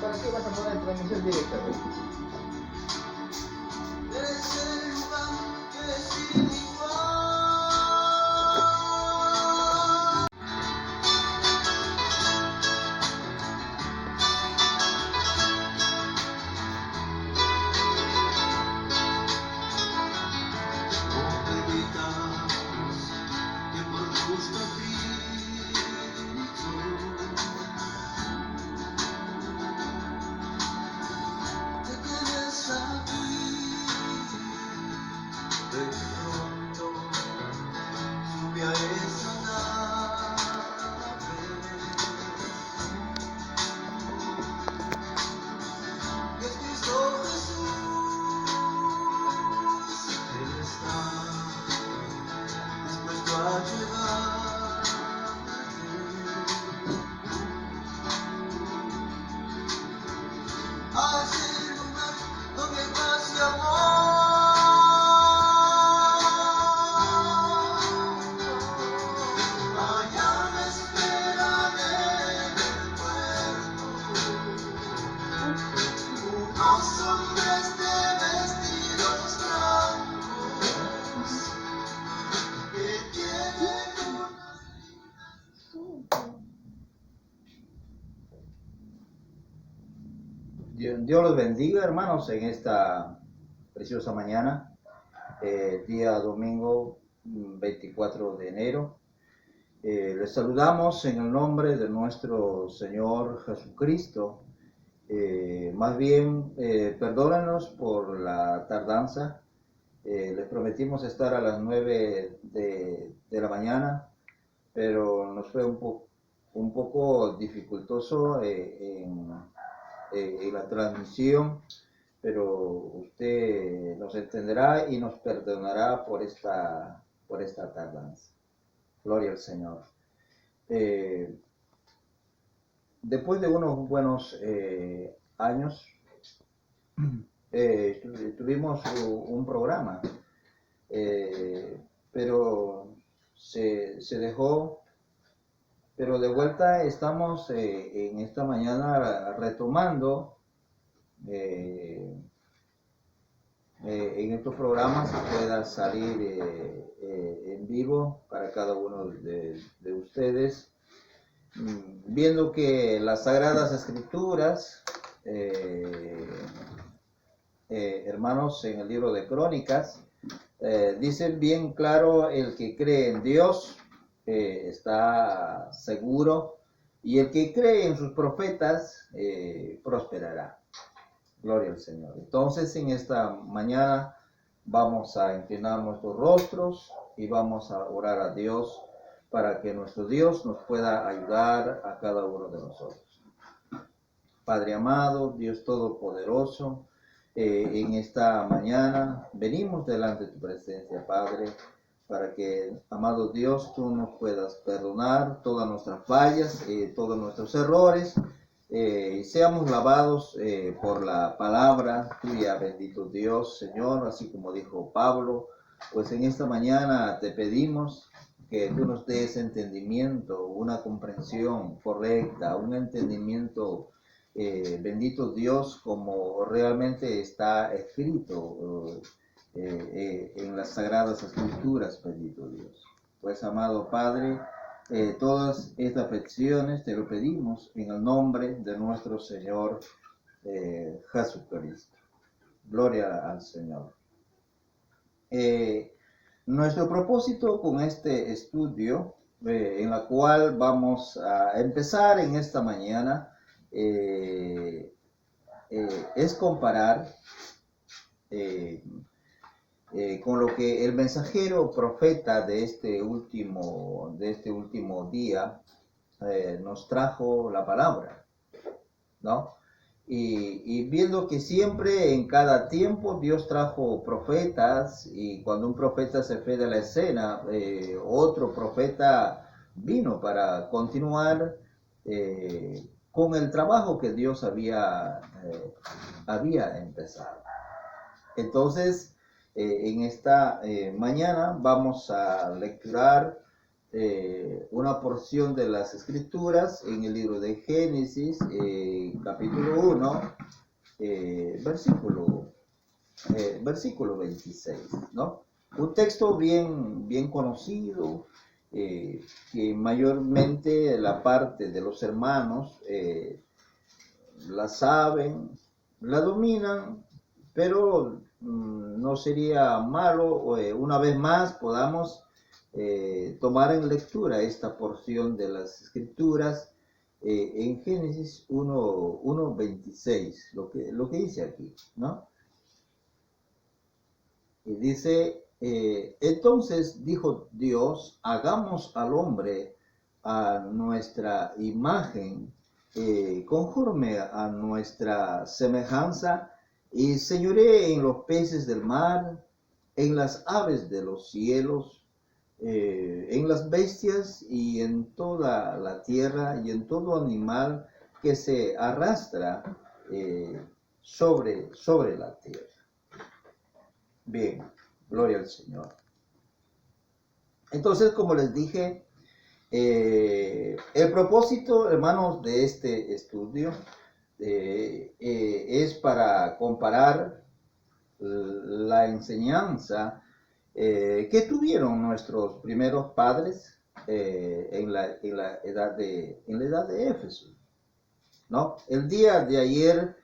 ¿Para qué vas a poner transmisión directa? Dios los bendiga, hermanos, en esta preciosa mañana, día domingo 24 de enero. Les saludamos en el nombre de nuestro Señor Jesucristo. Más bien, perdónenos por la tardanza. Les prometimos estar a las 9 de la mañana, pero nos fue un poco dificultoso en la transmisión, pero usted nos entenderá y nos perdonará por esta tardanza. Gloria al Señor. Después de unos buenos años, tuvimos un programa, pero se dejó. Pero de vuelta estamos en esta mañana retomando en estos programas que pueda salir en vivo para cada uno de ustedes, viendo que las Sagradas Escrituras, hermanos, en el libro de Crónicas, dicen bien claro: el que cree en Dios está seguro, y el que cree en sus profetas prosperará. Gloria al Señor. Entonces, en esta mañana vamos a inclinar nuestros rostros y vamos a orar a Dios para que nuestro Dios nos pueda ayudar a cada uno de nosotros. Padre amado, Dios Todopoderoso, en esta mañana venimos delante de tu presencia, Padre, para que, amado Dios, tú nos puedas perdonar todas nuestras fallas, todos nuestros errores, y seamos lavados por la palabra tuya, bendito Dios, Señor, así como dijo Pablo. Pues en esta mañana te pedimos que tú nos des entendimiento, una comprensión correcta, un entendimiento, bendito Dios, como realmente está escrito en las Sagradas Escrituras, bendito Dios. Pues, amado Padre, Todas estas peticiones te lo pedimos en el nombre de nuestro Señor Jesucristo. Gloria al Señor. Nuestro propósito con este estudio, en la cual vamos a empezar en esta mañana, es comparar con lo que el mensajero profeta de este último día nos trajo la palabra, ¿no? Y viendo que siempre en cada tiempo Dios trajo profetas, y cuando un profeta se fue de la escena, otro profeta vino para continuar con el trabajo que Dios había empezado. Entonces, en esta mañana vamos a lecturar una porción de las Escrituras en el libro de Génesis, capítulo 1, versículo 26, ¿no? Un texto bien conocido, que mayormente la parte de los hermanos la saben, la dominan, pero no sería malo una vez más podamos tomar en lectura esta porción de las Escrituras en Génesis 1:26, lo que dice aquí, ¿no? Y dice, entonces dijo Dios, hagamos al hombre a nuestra imagen, conforme a nuestra semejanza, y señoree en los peces del mar, en las aves de los cielos, en las bestias y en toda la tierra y en todo animal que se arrastra sobre la tierra. Bien, gloria al Señor. Entonces, como les dije, el propósito, hermanos, de este estudio es para comparar la enseñanza que tuvieron nuestros primeros padres en la edad de Éfeso, ¿no? El día de ayer,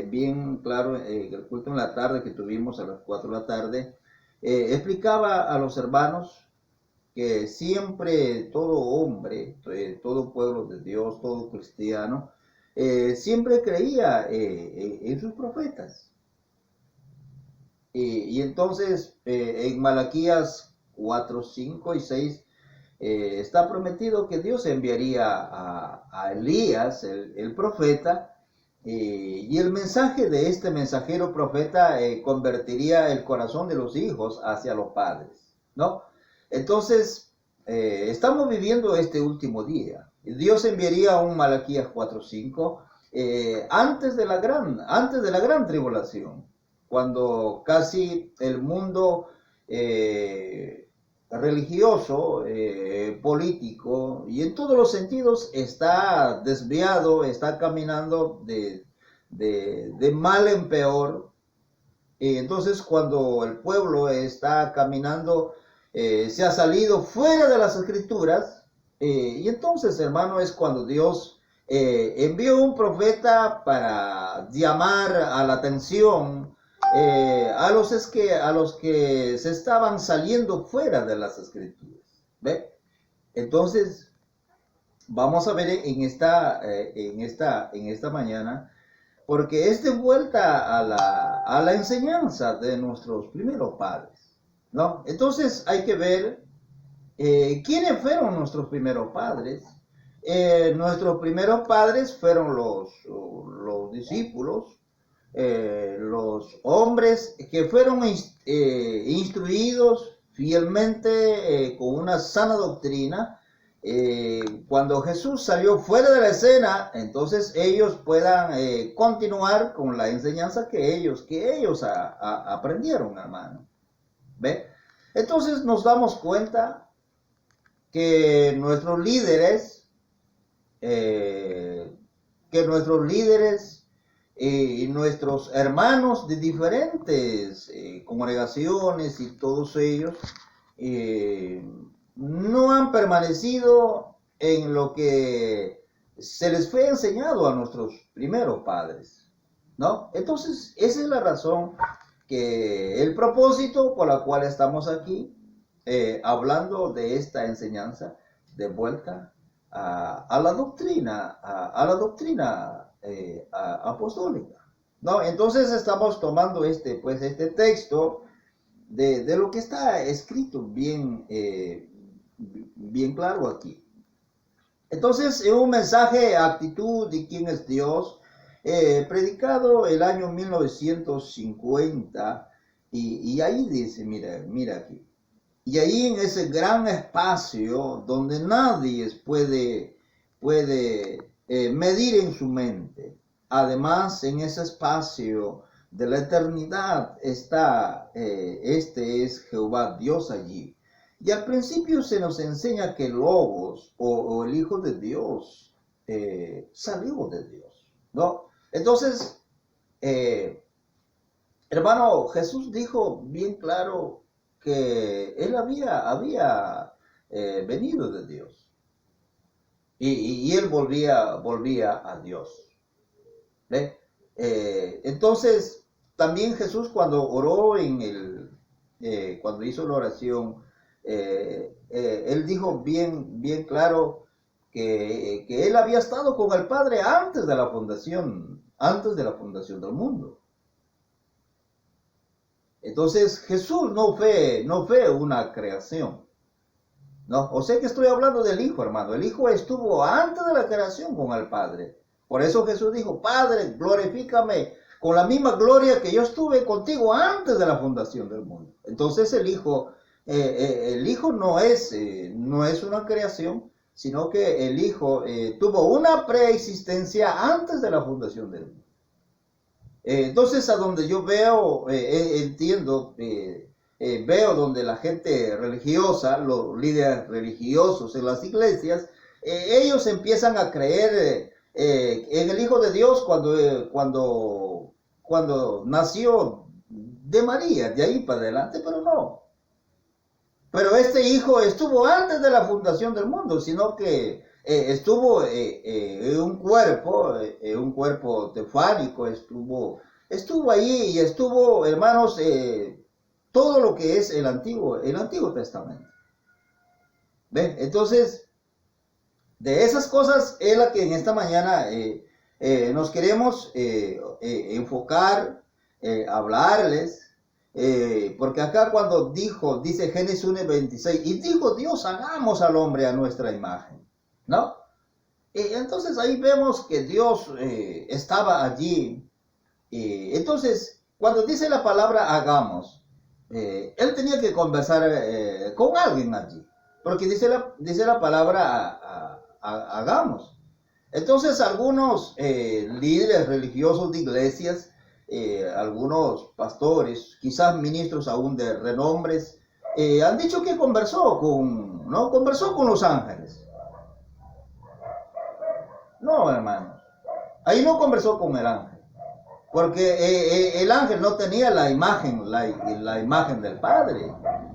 bien claro, el culto en la tarde que tuvimos a las 4 de la tarde, explicaba a los hermanos que siempre todo hombre, todo pueblo de Dios, todo cristiano, siempre creía en sus profetas. Y entonces en Malaquías 4, 5 y 6 está prometido que Dios enviaría a Elías, el profeta, y el mensaje de este mensajero profeta convertiría el corazón de los hijos hacia los padres, ¿no? Entonces, estamos viviendo este último día. Dios enviaría un Malaquías 4:5 antes de la gran tribulación, cuando casi el mundo religioso, político y en todos los sentidos está desviado, está caminando de mal en peor. Y entonces cuando el pueblo está caminando, se ha salido fuera de las Escrituras, y entonces, hermano, es cuando Dios envió un profeta para llamar a la atención a los que se estaban saliendo fuera de las Escrituras. ¿Ve? Entonces, vamos a ver en esta mañana, porque es de vuelta a la enseñanza de nuestros primeros padres, ¿no? Entonces hay que ver quiénes fueron nuestros primeros padres. Nuestros primeros padres fueron los discípulos, los hombres que fueron instruidos fielmente con una sana doctrina. Cuando Jesús salió fuera de la escena, entonces ellos puedan continuar con la enseñanza que ellos aprendieron, hermano. ¿Ve? Entonces nos damos cuenta que nuestros líderes y nuestros hermanos de diferentes congregaciones y todos ellos no han permanecido en lo que se les fue enseñado a nuestros primeros padres, ¿no? Entonces, esa es la razón, que el propósito por la cual estamos aquí, hablando de esta enseñanza de vuelta a la doctrina, a la doctrina apostólica, ¿no? Entonces estamos tomando este texto de lo que está escrito bien, bien claro aquí. Entonces, es un mensaje, actitud de quién es Dios, predicado el año 1950, y ahí dice, mira aquí, y ahí en ese gran espacio donde nadie puede medir en su mente, además en ese espacio de la eternidad está, este es Jehová Dios allí. Y al principio se nos enseña que Logos o el Hijo de Dios salió de Dios, ¿no? Entonces, hermano, Jesús dijo bien claro que él había venido de Dios y él volvía a Dios. ¿Ve? Entonces, también Jesús cuando oró cuando hizo la oración, él dijo bien claro que él había estado con el Padre antes de la fundación del mundo. Entonces Jesús no fue una creación, ¿no? O sea que estoy hablando del Hijo, hermano. El Hijo estuvo antes de la creación con el Padre. Por eso Jesús dijo, Padre, glorifícame con la misma gloria que yo estuve contigo antes de la fundación del mundo. Entonces el Hijo no es una creación, sino que el Hijo tuvo una preexistencia antes de la fundación del mundo. Entonces, a donde yo veo, entiendo, veo donde la gente religiosa, los líderes religiosos en las iglesias, ellos empiezan a creer en el Hijo de Dios cuando nació de María, de ahí para adelante, pero no. Pero este Hijo estuvo antes de la fundación del mundo, sino que estuvo en un cuerpo tefánico, estuvo ahí y estuvo, hermanos, todo lo que es el Antiguo Testamento. ¿Ven? Entonces, de esas cosas es la que en esta mañana nos queremos enfocar, hablarles. Porque acá cuando dice Génesis 1:26, y dijo Dios, hagamos al hombre a nuestra imagen, ¿no? Entonces ahí vemos que Dios estaba allí. Entonces, cuando dice la palabra hagamos, él tenía que conversar con alguien allí, porque dice la palabra hagamos. Entonces algunos líderes religiosos de iglesias, algunos pastores, quizás ministros aún de renombres, han dicho que conversó con los ángeles. No, hermanos, ahí no conversó con el ángel, porque el ángel no tenía la imagen del Padre.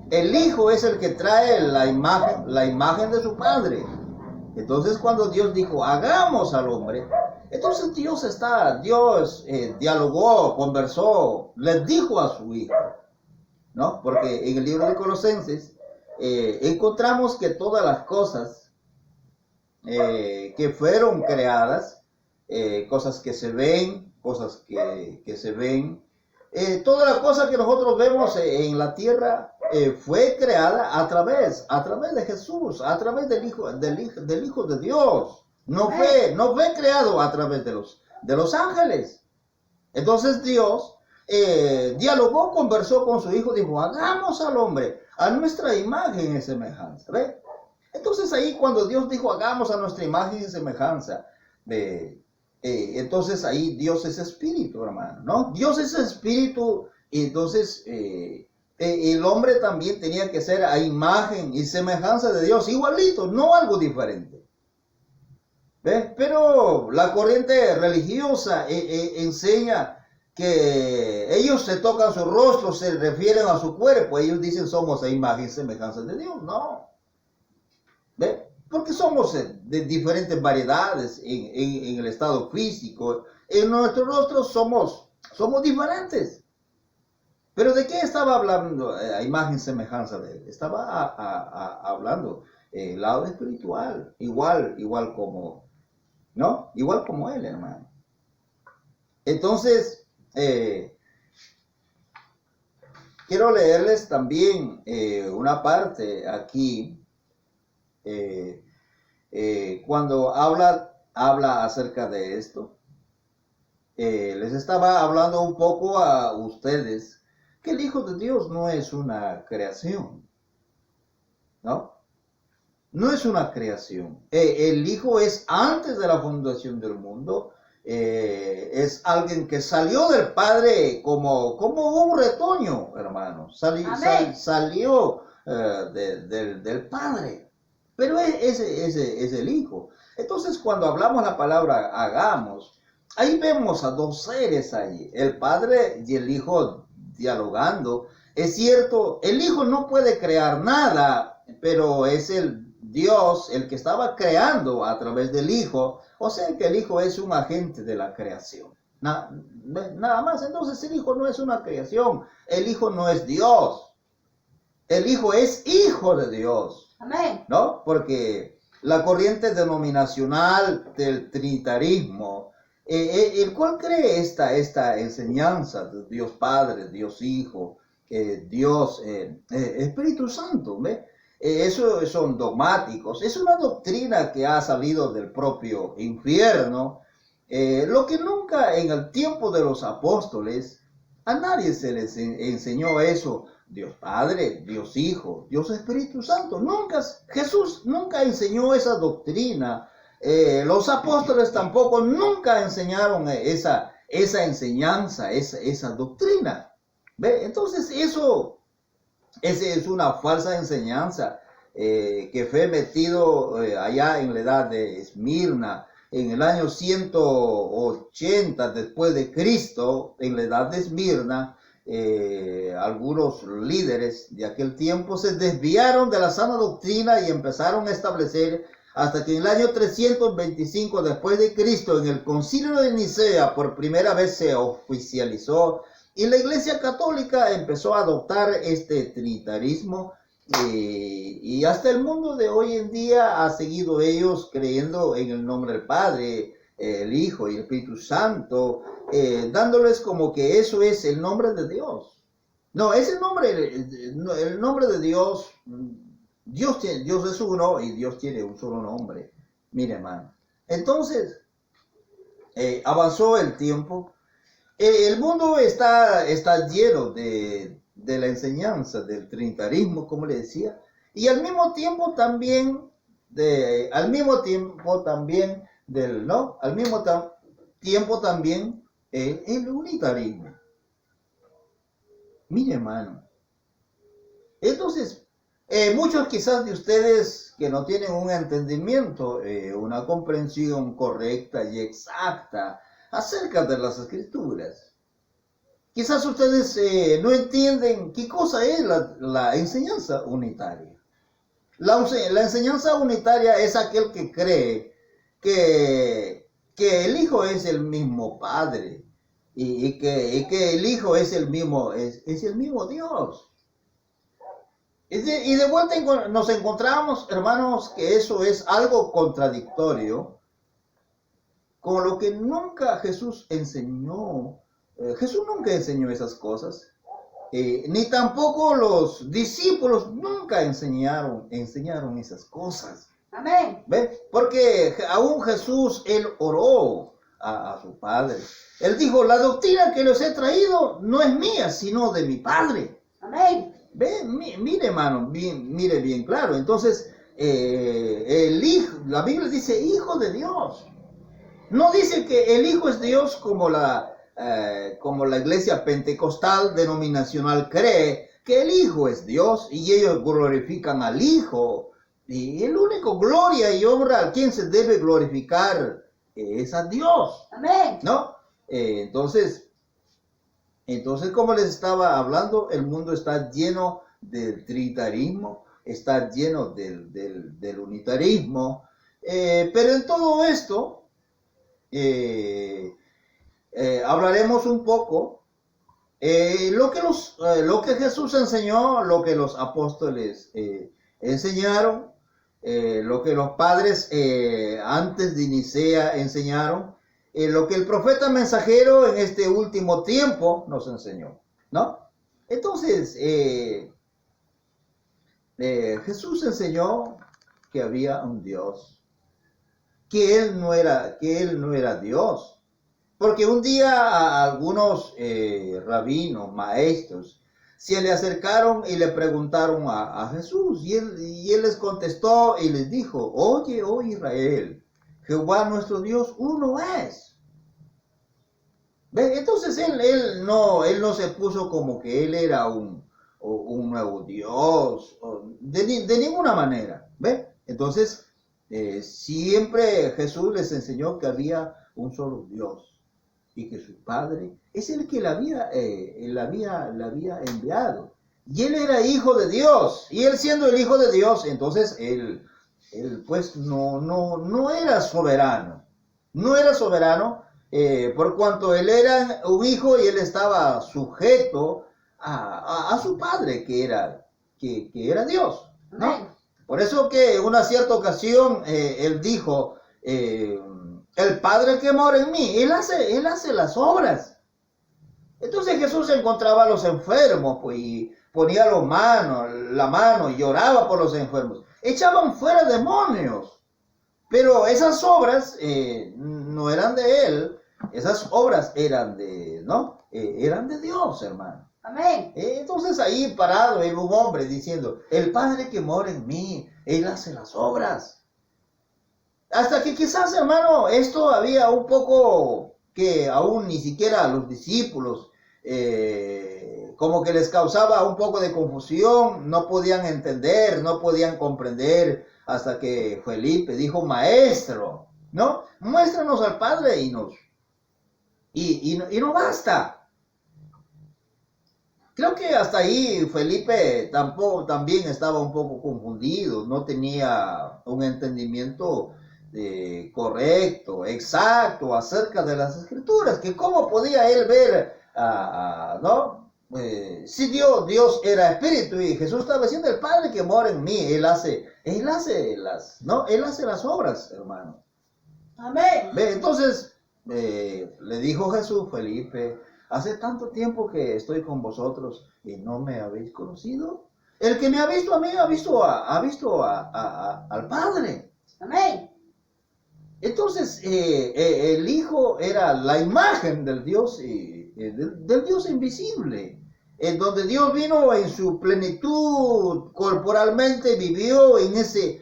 El Hijo es el que trae la imagen de su Padre. Entonces cuando Dios dijo, hagamos al hombre, entonces Dios dialogó, conversó, les dijo a su Hijo, ¿no? Porque en el libro de Colosenses encontramos que todas las cosas que fueron creadas, cosas que se ven, cosas que se ven, toda la cosa que nosotros vemos en la tierra fue creada a través de Jesús, a través del Hijo de Dios. No fue creado a través de los ángeles. Entonces Dios dialogó, conversó con su Hijo, dijo, hagamos al hombre a nuestra imagen y semejanza. ¿Ve? Entonces ahí cuando Dios dijo, hagamos a nuestra imagen y semejanza, entonces ahí Dios es espíritu, hermano, ¿no? Dios es espíritu, y entonces el hombre también tenía que ser a imagen y semejanza de Dios, igualito, no algo diferente. ¿Ves? Pero la corriente religiosa enseña que ellos se tocan su rostro, se refieren a su cuerpo, ellos dicen somos a imagen y semejanza de Dios. No, somos de diferentes variedades en el estado físico. En nuestros rostros somos diferentes. Pero ¿de qué estaba hablando a imagen y semejanza de él? Estaba hablando el lado espiritual, igual como, ¿no? Igual como él, hermano. Entonces, quiero leerles también una parte aquí, cuando habla acerca de esto. Les estaba hablando un poco a ustedes que el Hijo de Dios no es una creación, ¿no? No es una creación. El Hijo es antes de la fundación del mundo. Es alguien que salió del Padre como un retoño, hermano. Salió del Padre. Pero ese es el Hijo. Entonces, cuando hablamos la palabra hagamos, ahí vemos a dos seres ahí, el Padre y el Hijo dialogando. Es cierto, el Hijo no puede crear nada, pero es el Dios el que estaba creando a través del Hijo. O sea que el Hijo es un agente de la creación. Nada más. Entonces el Hijo no es una creación. El Hijo no es Dios. El Hijo es Hijo de Dios. Amén. ¿No? Porque la corriente denominacional del trinitarismo, el cual cree esta enseñanza de Dios Padre, Dios Hijo, Dios Espíritu Santo, ¿ve? Eso son dogmáticos, es una doctrina que ha salido del propio infierno, lo que nunca en el tiempo de los apóstoles a nadie se les enseñó eso. Dios Padre, Dios Hijo, Dios Espíritu Santo, Jesús nunca enseñó esa doctrina. Los apóstoles tampoco nunca enseñaron esa enseñanza, esa doctrina. ¿Ve? Entonces esa es una falsa enseñanza que fue metido allá en la edad de Esmirna, en el año 180 después de Cristo, en la edad de Esmirna. Algunos líderes de aquel tiempo se desviaron de la sana doctrina y empezaron a establecer, hasta que en el año 325 después de Cristo, en el Concilio de Nicea, por primera vez se oficializó y la Iglesia Católica empezó a adoptar este trinitarismo, y hasta el mundo de hoy en día ha seguido ellos creyendo en el nombre del Padre, el Hijo y el Espíritu Santo, dándoles como que eso es el nombre de Dios. No, ese nombre, el nombre de Dios, Dios es uno y Dios tiene un solo nombre. Mire, hermano. Entonces, avanzó el tiempo. El mundo está lleno de la enseñanza del trinitarismo, como le decía, y al mismo tiempo también el unitarismo. Mire, hermano. Entonces, muchos quizás de ustedes que no tienen un entendimiento, una comprensión correcta y exacta acerca de las Escrituras, quizás ustedes no entienden qué cosa es la enseñanza unitaria. La enseñanza unitaria es aquel que cree que el Hijo es el mismo Padre y que el Hijo es el mismo Dios. Y de vuelta nos encontramos, hermanos, que eso es algo contradictorio con lo que nunca Jesús enseñó. Jesús nunca enseñó esas cosas, ni tampoco los discípulos nunca enseñaron esas cosas. Amén. ¿Ve? Porque aún Jesús, él oró a su Padre. Él dijo, la doctrina que les he traído no es mía, sino de mi Padre. Amén. Ve, mire, hermano, mire bien claro. Entonces, el Hijo, la Biblia dice Hijo de Dios. No dice que el Hijo es Dios como la iglesia pentecostal denominacional cree, que el Hijo es Dios y ellos glorifican al Hijo. Y el único gloria y obra a quien se debe glorificar es a Dios. Amén. ¿No? Entonces, como les estaba hablando, el mundo está lleno del trinitarismo, está lleno del unitarismo. Pero en todo esto hablaremos un poco lo que Jesús enseñó, lo que los apóstoles enseñaron, lo que los padres antes de Nicea enseñaron, lo que el profeta mensajero en este último tiempo nos enseñó, ¿no? Entonces, Jesús enseñó que había un Dios, que Él no era Dios. Porque un día a algunos rabinos, maestros, se le acercaron y le preguntaron a Jesús, y él les contestó y les dijo: oye, oh Israel, Jehová nuestro Dios uno es. ¿Ve? Entonces él no se puso como que él era un nuevo Dios, de ninguna manera. ¿Ve? Entonces, siempre Jesús les enseñó que había un solo Dios y que su Padre es el que la había enviado. Y él era hijo de Dios, y él siendo el hijo de Dios, entonces él pues no era soberano. No era soberano por cuanto él era un hijo y él estaba sujeto a su Padre, que era Dios, ¿no? Amén. Por eso que en una cierta ocasión él dijo: el Padre que mora en mí, Él hace las obras. Entonces Jesús encontraba a los enfermos, pues, y ponía la mano y lloraba por los enfermos. Echaban fuera demonios. Pero esas obras no eran de Él, esas obras eran eran de Dios, hermano. Amén. Entonces ahí parado era un hombre diciendo: el Padre que mora en mí, Él hace las obras. Hasta que quizás, hermano, esto había un poco que aún ni siquiera a los discípulos como que les causaba un poco de confusión, no podían entender, no podían comprender, hasta que Felipe dijo: maestro, ¿no? Muéstranos al Padre y no basta. Creo que hasta ahí Felipe también estaba un poco confundido, no tenía un entendimiento correcto, exacto, acerca de las Escrituras, que cómo podía él ver, ¿no? Si Dios era espíritu y Jesús estaba diciendo: el Padre que mora en mí, Él hace las obras, hermano. Amén. Entonces, le dijo Jesús: Felipe, hace tanto tiempo que estoy con vosotros y no me habéis conocido. El que me ha visto a mí ha visto al Padre. Amén. Entonces, el Hijo era la imagen del Dios, del Dios invisible, en donde Dios vino en su plenitud, corporalmente vivió en ese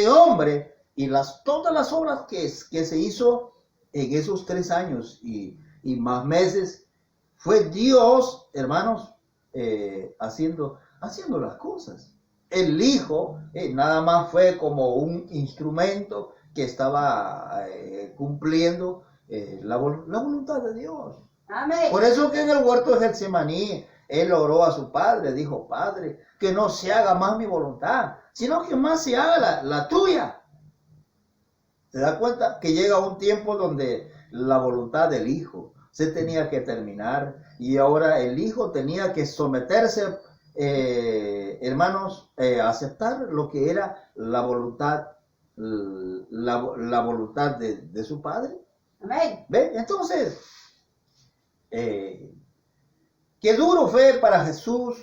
hombre, y todas las obras que se hizo en esos 3 años y más meses, fue Dios, hermanos, haciendo las cosas. El Hijo nada más fue como un instrumento que estaba cumpliendo la voluntad de Dios. Amén. Por eso que en el huerto de Getsemaní, él oró a su Padre, dijo: Padre, que no se haga más mi voluntad, sino que más se haga la tuya. ¿Se da cuenta? Que llega un tiempo donde la voluntad del Hijo se tenía que terminar, y ahora el Hijo tenía que someterse, hermanos, aceptar lo que era la voluntad de su Padre. Amén. ¿Ve? Entonces, qué duro fue para Jesús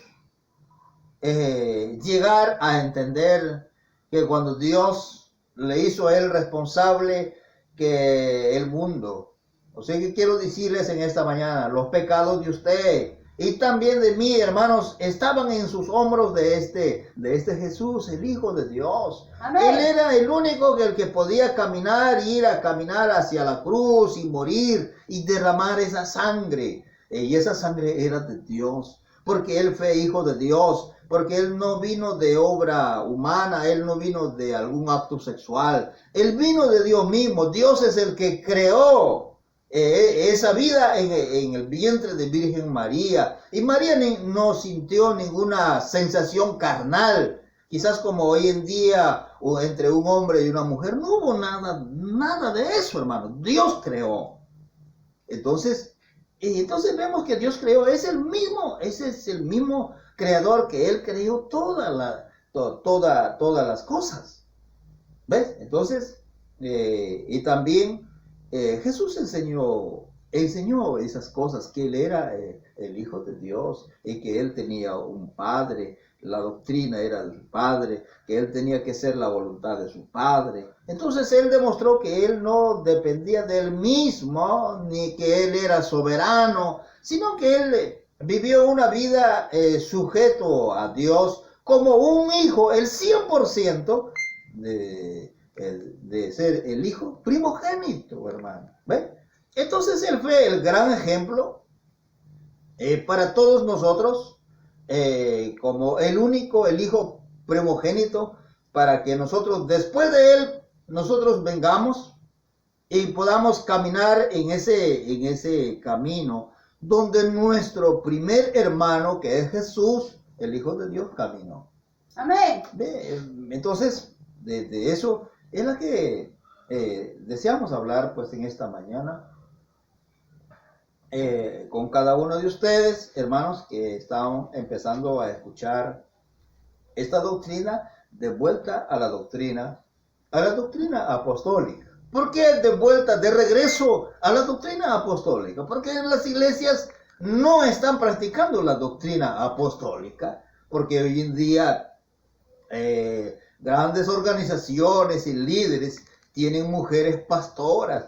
llegar a entender que cuando Dios le hizo a él responsable que el mundo, o sea, que quiero decirles en esta mañana, los pecados de usted y también de mí, hermanos, estaban en sus hombros de este Jesús, el Hijo de Dios. Amén. Él era el único el que podía ir a caminar hacia la cruz y morir y derramar esa sangre. Y esa sangre era de Dios, porque Él fue Hijo de Dios, porque Él no vino de obra humana, Él no vino de algún acto sexual, Él vino de Dios mismo. Dios es el que creó esa vida en el vientre de Virgen María, y María no sintió ninguna sensación carnal, quizás como hoy en día, o entre un hombre y una mujer, no hubo nada de eso, hermano. Dios creó. Entonces vemos que Dios creó, ese es el mismo creador que Él creó todas las cosas. ¿Ves? Entonces, y también Jesús enseñó esas cosas, que Él era el Hijo de Dios y que Él tenía un Padre, la doctrina era del Padre, que Él tenía que hacer la voluntad de su Padre. Entonces Él demostró que Él no dependía de Él mismo, ni que Él era soberano, sino que Él vivió una vida sujeto a Dios como un hijo, el 100% de ser el hijo primogénito, hermano. ¿Ven? Entonces Él fue el gran ejemplo para todos nosotros, como el hijo primogénito, para que nosotros, después de Él, nosotros vengamos y podamos caminar en ese camino donde nuestro primer hermano, que es Jesús, el Hijo de Dios, caminó. Amén. Entonces, de eso es la que deseamos hablar pues en esta mañana. Con cada uno de ustedes, hermanos, que están empezando a escuchar esta doctrina, de vuelta a la doctrina apostólica. ¿Por qué de regreso a la doctrina apostólica? Porque en las iglesias no están practicando la doctrina apostólica, porque hoy en día grandes organizaciones y líderes tienen mujeres pastoras,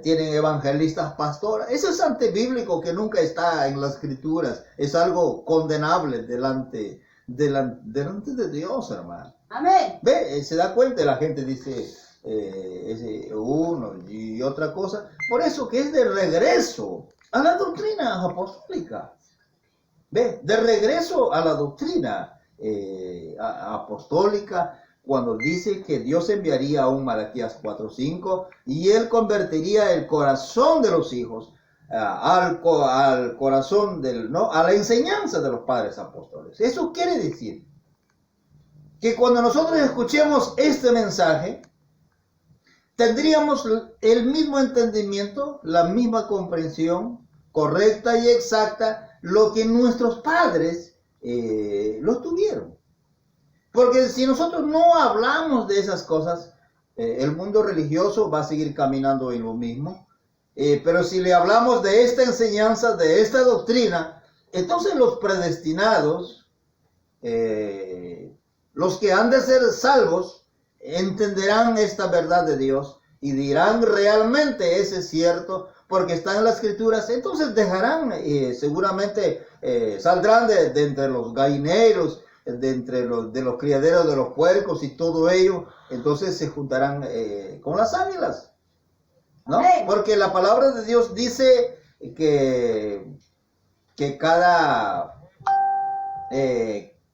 tienen evangelistas pastoras. Eso es antibíblico, que nunca está en las escrituras. Es algo condenable delante de Dios, hermano. Amén. Ve, se da cuenta, la gente dice uno y otra cosa. Por eso que es de regreso a la doctrina apostólica. Ve, de regreso a la doctrina apostólica, cuando dice que Dios enviaría a un Malaquías 4:5 y Él convertiría el corazón de los hijos al corazón a la enseñanza de los padres apóstoles. Eso quiere decir que cuando nosotros escuchemos este mensaje, tendríamos el mismo entendimiento, la misma comprensión correcta y exacta, lo que nuestros padres lo tuvieron. Porque si nosotros no hablamos de esas cosas, el mundo religioso va a seguir caminando en lo mismo. Pero si le hablamos de esta enseñanza, de esta doctrina, entonces los predestinados, los que han de ser salvos, entenderán esta verdad de Dios y dirán realmente ese es cierto, porque está en las escrituras. Entonces dejarán, seguramente saldrán de entre los gallineros, de los criaderos de los puercos y todo ello. Entonces se juntarán con las águilas, ¿no? Amén. Porque la palabra de Dios dice que cada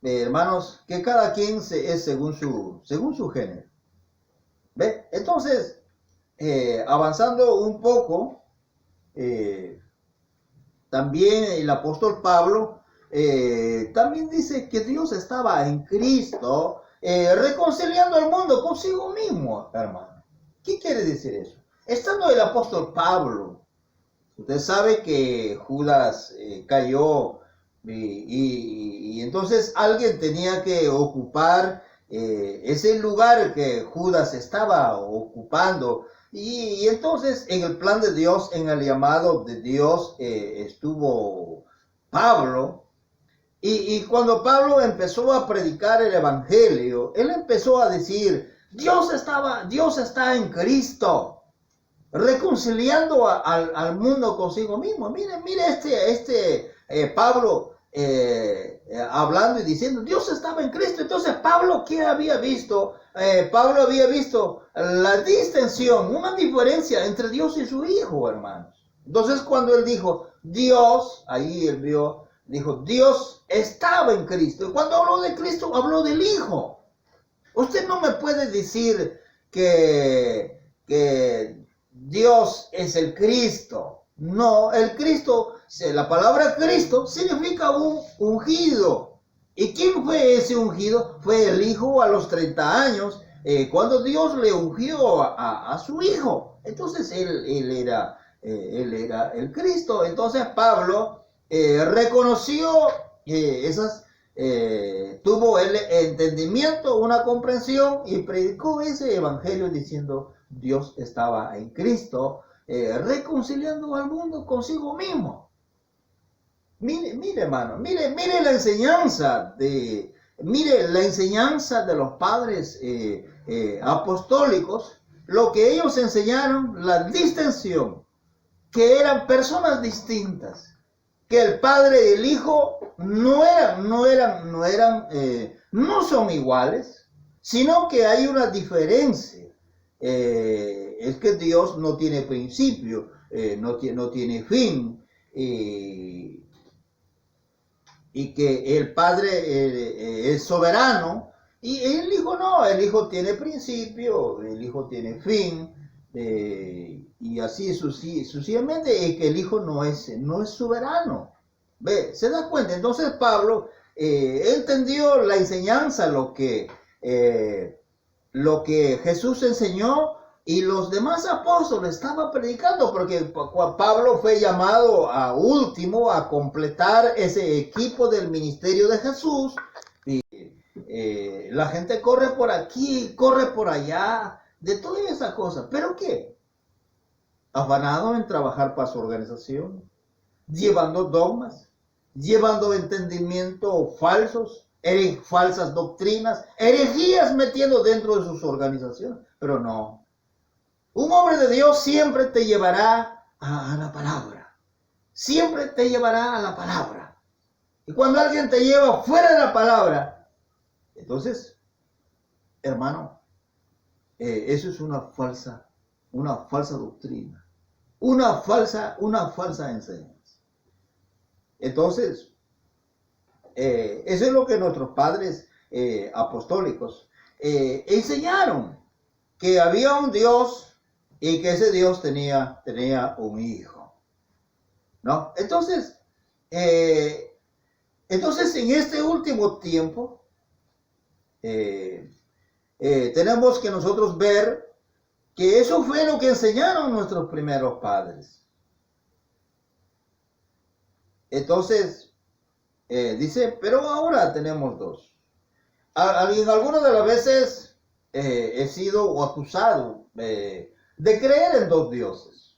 hermanos, que cada quien es según su género. ¿Ve? Entonces, avanzando un poco, también el apóstol Pablo también dice que Dios estaba en Cristo reconciliando al mundo consigo mismo, hermano. ¿Qué quiere decir eso? Estando el apóstol Pablo, usted sabe que Judas cayó y entonces alguien tenía que ocupar ese lugar que Judas estaba ocupando. Y entonces en el plan de Dios, en el llamado de Dios, estuvo Pablo. Y cuando Pablo empezó a predicar el evangelio, él empezó a decir, Dios está en Cristo, reconciliando al mundo consigo mismo. Mire Pablo hablando y diciendo, Dios estaba en Cristo. Entonces Pablo, ¿qué había visto? Pablo había visto la distensión, una diferencia entre Dios y su Hijo, hermanos. Entonces cuando él dijo, Dios, ahí él dijo, Dios estaba en Cristo. Y cuando habló de Cristo, habló del Hijo. Usted no me puede decir que Dios es el Cristo. No, el Cristo, la palabra Cristo significa un ungido. ¿Y quién fue ese ungido? Fue el Hijo a los 30 años, cuando Dios le ungió a su Hijo. Entonces él era el Cristo. Entonces Pablo reconoció tuvo el entendimiento, una comprensión y predicó ese evangelio diciendo Dios estaba en Cristo, reconciliando al mundo consigo mismo. Mire, hermano, mire la enseñanza de los padres apostólicos, lo que ellos enseñaron, la distinción, que eran personas distintas, que el Padre y el Hijo no son iguales, sino que hay una diferencia. Es que Dios no tiene principio, no tiene fin, y que el Padre es soberano, y el Hijo no, el Hijo tiene principio, el Hijo tiene fin, y así sucesivamente, es que el Hijo no es soberano. ¿Ve? ¿Se da cuenta? Entonces Pablo entendió la enseñanza, lo que Jesús enseñó, y los demás apóstoles estaban predicando, porque Pablo fue llamado a último a completar ese equipo del ministerio de Jesús. Y la gente corre por aquí, corre por allá, de todas esas cosas. ¿Pero qué? Afanado en trabajar para su organización, llevando dogmas, llevando entendimientos falsos, falsas doctrinas, herejías metiendo dentro de sus organizaciones. Pero no. Un hombre de Dios siempre te llevará a la palabra. Siempre te llevará a la palabra. Y cuando alguien te lleva fuera de la palabra, entonces, hermano, eso es una falsa doctrina. Una falsa enseñanza. Entonces, eso es lo que nuestros padres apostólicos enseñaron, que había un Dios y que ese Dios tenía un hijo, ¿no? Entonces, en este último tiempo, tenemos que nosotros ver que eso fue lo que enseñaron nuestros primeros padres. Entonces, dice, pero ahora tenemos dos. En algunas de las veces he sido acusado de creer en dos dioses.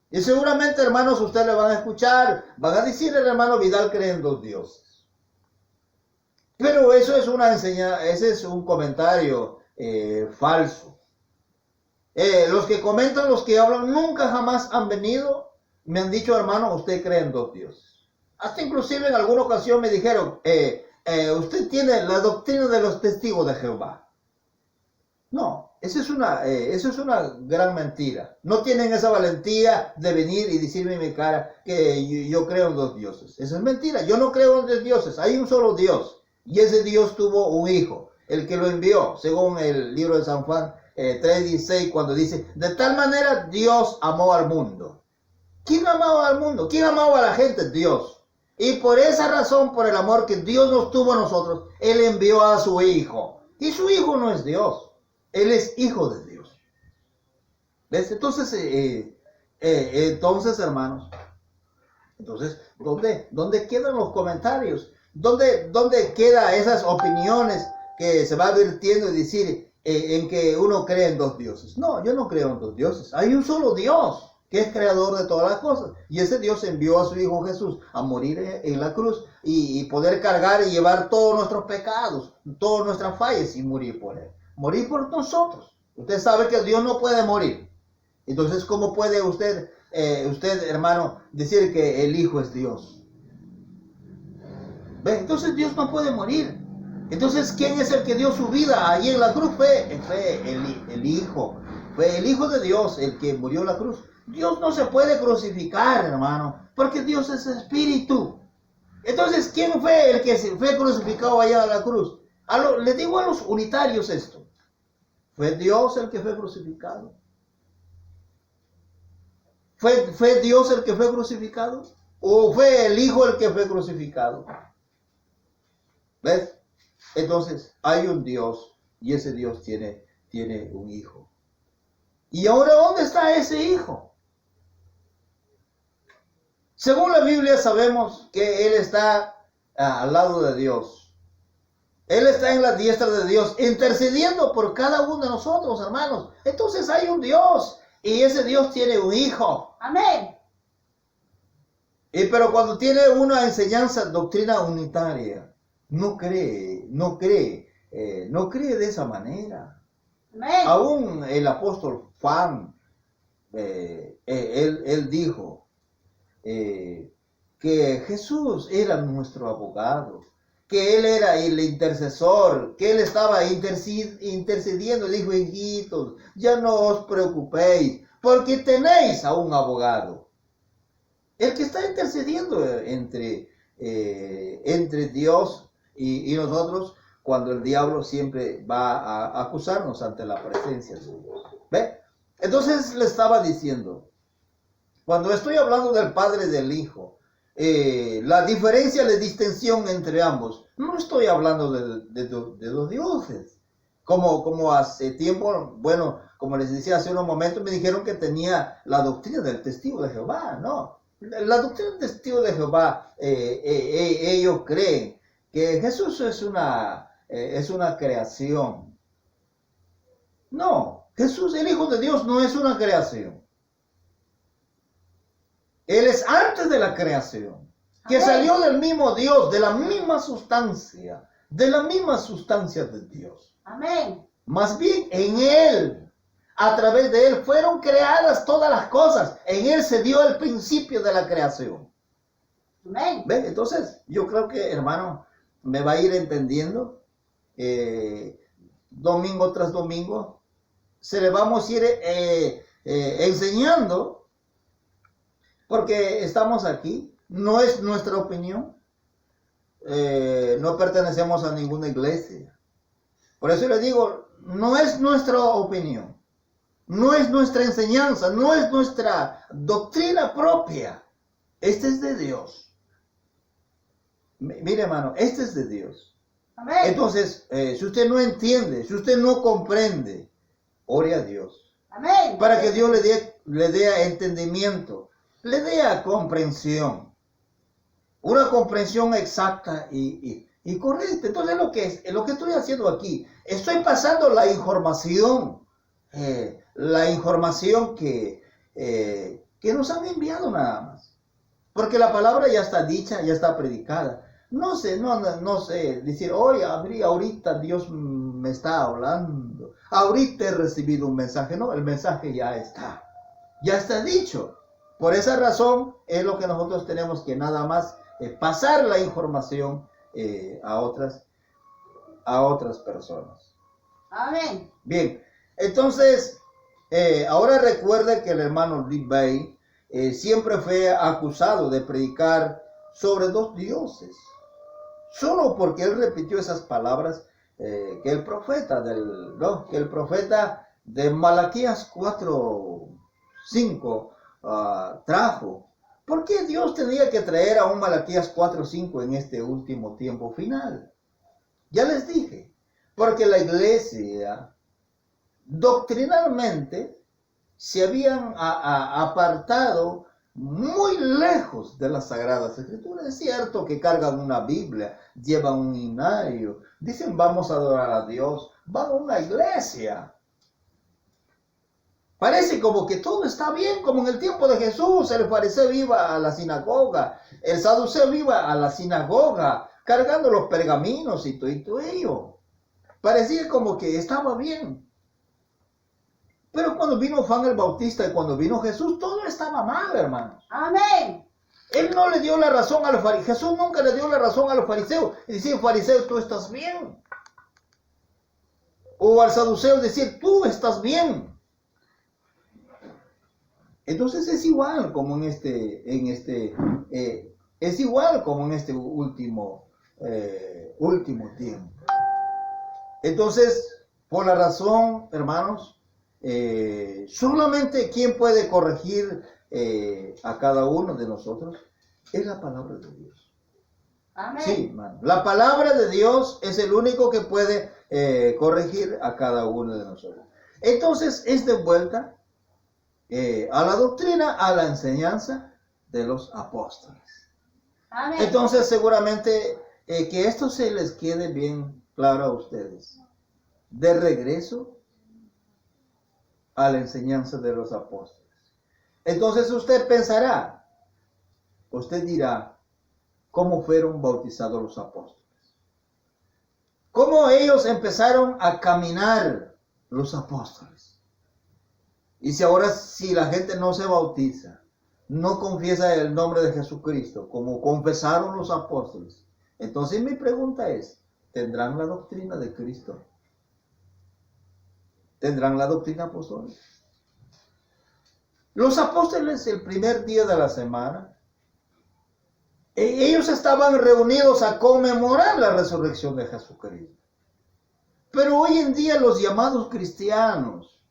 Y seguramente, hermanos, ustedes le van a escuchar, van a decir, el hermano Vidal cree en dos dioses. Pero eso es una enseñanza, ese es un comentario falso. Los que comentan, los que hablan, nunca jamás han venido, me han dicho, hermano, usted cree en dos dioses. Hasta inclusive en alguna ocasión me dijeron, usted tiene la doctrina de los testigos de Jehová. No, eso es una gran mentira. No tienen esa valentía de venir y decirme en mi cara que yo creo en dos dioses. Eso es mentira. Yo no creo en dos dioses. Hay un solo Dios. Y ese Dios tuvo un hijo, el que lo envió, según el libro de San Juan 3:16, cuando dice, de tal manera Dios amó al mundo. ¿Quién amaba al mundo? ¿Quién amaba a la gente? Dios. Y por esa razón, por el amor que Dios nos tuvo a nosotros, Él envió a su hijo. Y su hijo no es Dios. Él es hijo de Dios. ¿Ves? Entonces, hermanos, ¿dónde quedan los comentarios? ¿Dónde quedan esas opiniones que se va advirtiendo y decir en que uno cree en dos dioses? No, yo no creo en dos dioses. Hay un solo Dios, que es creador de todas las cosas. Y ese Dios envió a su Hijo Jesús a morir en la cruz y poder cargar y llevar todos nuestros pecados, todas nuestras fallas y morir por Él. Morir por nosotros. Usted sabe que Dios no puede morir. Entonces, ¿cómo puede usted, hermano, decir que el Hijo es Dios? ¿Ve? Entonces Dios no puede morir. Entonces, ¿quién es el que dio su vida allí en la cruz? Fue el Hijo. Fue el Hijo de Dios el que murió en la cruz. Dios no se puede crucificar, hermano, porque Dios es espíritu. Entonces, ¿quién fue el que fue crucificado allá en la cruz? Le digo a los unitarios esto. ¿Fue Dios el que fue crucificado? ¿Fue Dios el que fue crucificado? ¿O fue el Hijo el que fue crucificado? ¿Ves? Entonces, hay un Dios y ese Dios tiene un hijo. ¿Y ahora dónde está ese hijo? Según la Biblia sabemos que Él está al lado de Dios. Él está en la diestra de Dios, intercediendo por cada uno de nosotros, hermanos. Entonces hay un Dios y ese Dios tiene un hijo. Amén. Pero cuando tiene una enseñanza, doctrina unitaria, no cree de esa manera. Amén. Aún el apóstol Juan, él dijo que Jesús era nuestro abogado, que Él era el intercesor, que Él estaba intercediendo. Dijo: hijitos, ya no os preocupéis, porque tenéis a un abogado. El que está intercediendo entre Dios y nosotros, cuando el diablo siempre va a acusarnos ante la presencia de Dios. ¿Ve? Entonces le estaba diciendo, cuando estoy hablando del Padre y del Hijo, la diferencia, la distinción entre ambos, no estoy hablando de los dioses. Como hace tiempo, bueno, como les decía hace unos momentos, me dijeron que tenía la doctrina del testigo de Jehová. No, la doctrina del testigo de Jehová, ellos creen que Jesús es una creación. No, Jesús, el Hijo de Dios, no es una creación. Él es antes de la creación, que salió del mismo Dios, de la misma sustancia de Dios. Amén. Más bien en Él, a través de Él, fueron creadas todas las cosas. En Él se dio el principio de la creación. Amén. ¿Ven? Entonces, yo creo que, hermano, me va a ir entendiendo. Domingo tras domingo, se le vamos a ir enseñando, porque estamos aquí. No es nuestra opinión. No pertenecemos a ninguna iglesia. Por eso le digo, no es nuestra opinión, no es nuestra enseñanza, no es nuestra doctrina propia. Este es de Dios. Mire, hermano, este es de Dios. Amén. Entonces, si usted no entiende, si usted no comprende, ore a Dios. Amén. Para que Dios le dé entendimiento, le dé comprensión. Una comprensión exacta y correcta. Entonces, lo que estoy haciendo aquí, estoy pasando la información que nos han enviado nada más. Porque la palabra ya está dicha, ya está predicada. No sé decir, oye, ahorita Dios me está hablando, ahorita he recibido un mensaje. No, el mensaje ya está dicho. Por esa razón es lo que nosotros tenemos que nada más pasar la información a otras personas. Amén. Bien, entonces, ahora recuerda que el hermano Lee Bay siempre fue acusado de predicar sobre dos dioses, solo porque él repitió esas palabras que el profeta de Malaquías 4:5 trajo. ¿Por qué Dios tenía que traer a un Malaquías 4:5 en este último tiempo final? Ya les dije, porque la iglesia doctrinalmente se habían apartado muy lejos de las Sagradas Escrituras. Es cierto que cargan una Biblia, llevan un himnario, dicen vamos a adorar a Dios, van a una iglesia. Parece como que todo está bien, como en el tiempo de Jesús. El fariseo iba a la sinagoga, el saduceo iba a la sinagoga, cargando los pergaminos y todo ello. Parecía como que estaba bien. Pero cuando vino Juan el Bautista y cuando vino Jesús, todo estaba mal, hermanos. Amén. Él no le dio la razón a los fariseos. Jesús nunca le dio la razón a los fariseos. Y decir, fariseo, tú estás bien. O al saduceo decir, tú estás bien. Entonces es igual como en este último tiempo. Entonces, por la razón, hermanos, solamente quien puede corregir a cada uno de nosotros es la palabra de Dios. Amén. Sí, hermano. La palabra de Dios es el único que puede corregir a cada uno de nosotros. Entonces, es de vuelta a la doctrina, a la enseñanza de los apóstoles. Amén. Entonces, seguramente que esto se les quede bien claro a ustedes. De regreso a la enseñanza de los apóstoles. Entonces usted pensará, usted dirá, ¿cómo fueron bautizados los apóstoles? ¿Cómo ellos empezaron a caminar los apóstoles? Y si la gente no se bautiza, no confiesa el nombre de Jesucristo, como confesaron los apóstoles, entonces mi pregunta es, ¿tendrán la doctrina de Cristo? ¿Tendrán la doctrina apostólica? Los apóstoles el primer día de la semana, ellos estaban reunidos a conmemorar la resurrección de Jesucristo. Pero hoy en día los llamados cristianos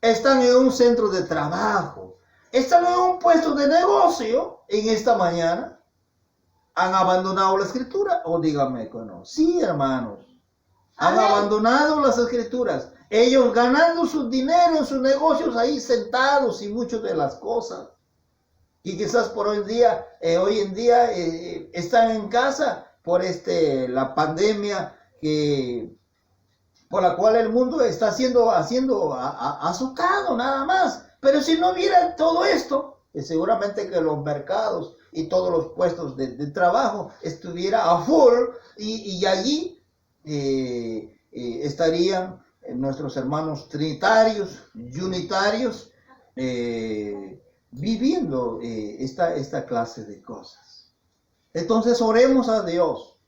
están en un centro de trabajo, están en un puesto de negocio en esta mañana. ¿Han abandonado la escritura? O díganme que no. Sí, hermanos. Han Amén. abandonado las escrituras. Ellos ganando su dinero en sus negocios ahí sentados y muchas de las cosas. Y quizás por hoy en día están en casa por la pandemia por la cual el mundo está siendo azotado nada más. Pero si no hubiera todo esto, seguramente que los mercados y todos los puestos de trabajo estuviera a full y allí estarían nuestros hermanos trinitarios y unitarios viviendo esta clase de cosas. Entonces oremos a Dios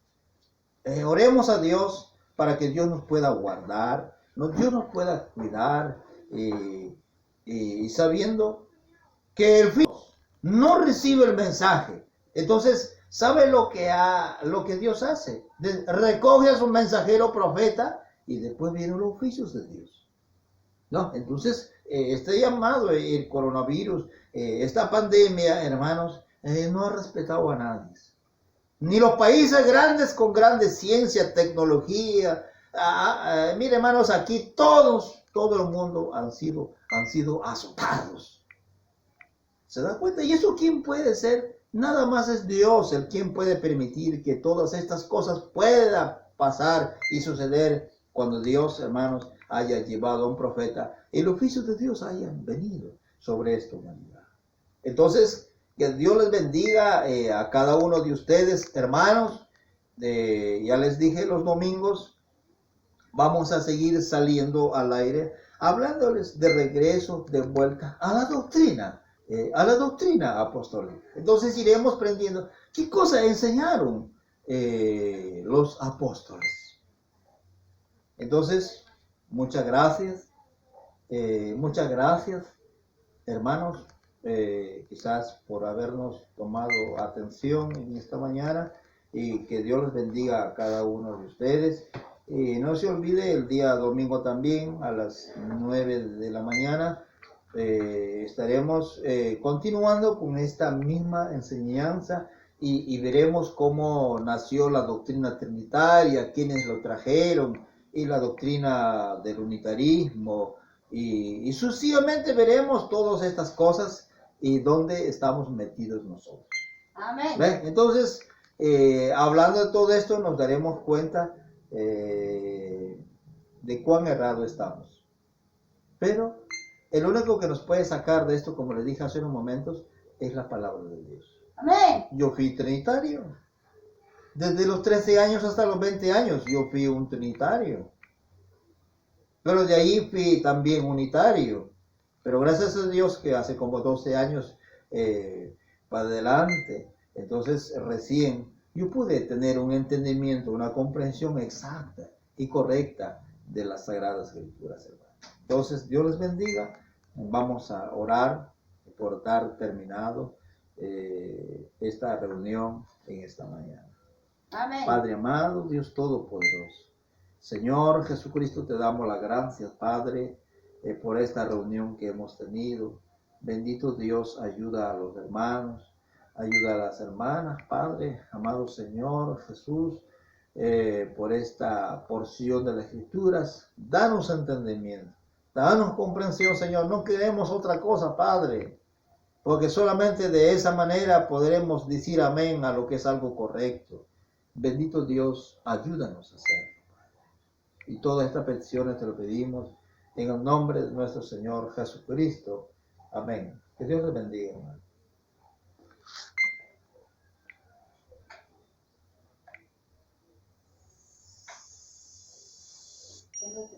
para que Dios nos pueda guardar, Dios nos pueda cuidar, y sabiendo que el fin no recibe el mensaje. Entonces, ¿sabe lo que Dios hace? Recoge a su mensajero profeta y después vienen los oficios de Dios. ¿No? Entonces, este llamado, el coronavirus, esta pandemia, hermanos, no ha respetado a nadie. Ni los países grandes con grandes ciencia, tecnología. Mire, hermanos, aquí todo el mundo han sido azotados. ¿Se da cuenta? ¿Y eso quién puede ser? Nada más es Dios el quien puede permitir que todas estas cosas puedan pasar y suceder cuando Dios, hermanos, haya llevado a un profeta. El oficio de Dios haya venido sobre esta humanidad. Entonces, que Dios les bendiga a cada uno de ustedes, hermanos. Ya les dije, los domingos vamos a seguir saliendo al aire, hablándoles de regreso, de vuelta a la doctrina apostólica. Entonces iremos aprendiendo qué cosa enseñaron los apóstoles. Entonces, muchas gracias, hermanos. Quizás por habernos tomado atención en esta mañana, y que Dios les bendiga a cada uno de ustedes. No se olvide, el día domingo también a las 9 de la mañana estaremos continuando con esta misma enseñanza y veremos cómo nació la doctrina trinitaria, quiénes lo trajeron, y la doctrina del unitarismo, y sucesivamente veremos todas estas cosas y dónde estamos metidos nosotros. Amén. ¿Ven? Entonces, hablando de todo esto, nos daremos cuenta de cuán errado estamos. Pero el único que nos puede sacar de esto, como les dije hace unos momentos, es la palabra de Dios. Amén. Yo fui trinitario. Desde los 13 años hasta los 20 años yo fui un trinitario. Pero de ahí fui también unitario. Pero gracias a Dios que hace como 12 años para adelante, entonces recién yo pude tener un entendimiento, una comprensión exacta y correcta de las Sagradas Escrituras, hermano. Entonces, Dios les bendiga. Vamos a orar por dar terminado esta reunión en esta mañana. Amén. Padre amado, Dios Todopoderoso, Señor Jesucristo, te damos las gracias, Padre, por esta reunión que hemos tenido. Bendito Dios, ayuda a los hermanos. Ayuda a las hermanas, Padre, amado Señor Jesús, por esta porción de las Escrituras. Danos entendimiento, danos comprensión, Señor. No queremos otra cosa, Padre, porque solamente de esa manera podremos decir amén a lo que es algo correcto. Bendito Dios, ayúdanos a hacerlo. Y todas estas peticiones te lo pedimos en el nombre de nuestro Señor Jesucristo. Amén. Que Dios les bendiga, hermano. El otro,